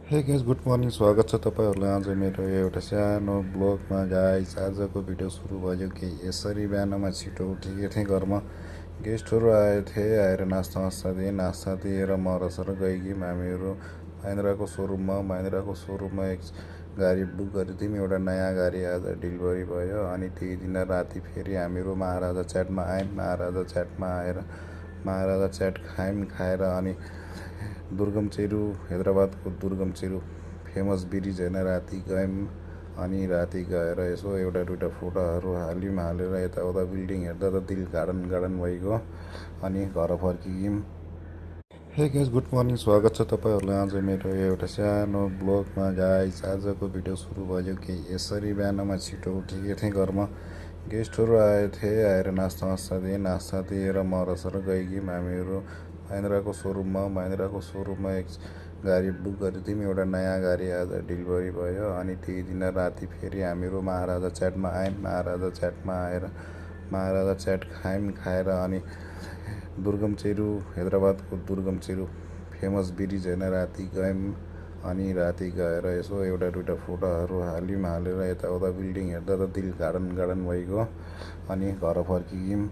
Hey guys good morning स्वागत छ तपाईँहरूलाई आज मेरो एउटा सानो ब्लगमा। गाइस आजको भिडियो सुरु भयो कि यसरी बिहानमा छिटो उठेको थिएँ। घरमा गेस्टहरू आए थिए, आएर नास्ता दिएर म र सर गएकी हामीहरू महिन्द्राको सोरुममा एक गाडी बुक गरेको थियौँ। एउटा नयाँ गाडी आज डेलिभरी भयो अनि त्यही दिन राति फेरि हामीहरू महाराजा च्याटमा आयौँ। महाराजा च्याट खाएर अनि दुर्गम चेरु, हैदराबादको दुर्गम चेरु फेमस ब्रिज होइन, राति गयौँ। अनि राति गएर यसो एउटा दुइटा फोटोहरू हालेर यताउता बिल्डिङ हेर्दा त दिल गार्डन भइगयो अनि घर फर्कियौँ। हे गाइस गुड मर्निङ स्वागत छ तपाईँहरूलाई आज मेरो एउटा सानो ब्लगमा। गाइस आजको भिडियो सुरु भयो कि यसरी बिहानमा छिटो उठेको थिएँ। घरमा गेस्टहरू आए थिए, आएर नास्ता दिएर म र सर गएकी हामीहरू महिन्द्राको सोरुममा एक गाडी बुक गरेको थियौँ। एउटा नयाँ गाडी आज डेलिभरी भयो अनि त्यही दिन राति फेरि हामीहरू महाराजा च्याटमा आयौँ। महाराजा च्याट खाएर अनि दुर्गम चेरु, हैदराबादको दुर्गम चेरु फेमस ब्रिज होइन, राति गयौँ। अनि राति गएर यसो एउटा दुइटा फोटोहरू हालेर यताउता बिल्डिङ हेर्दा त दिल गार्डन भइगयो अनि घर फर्कियौँ।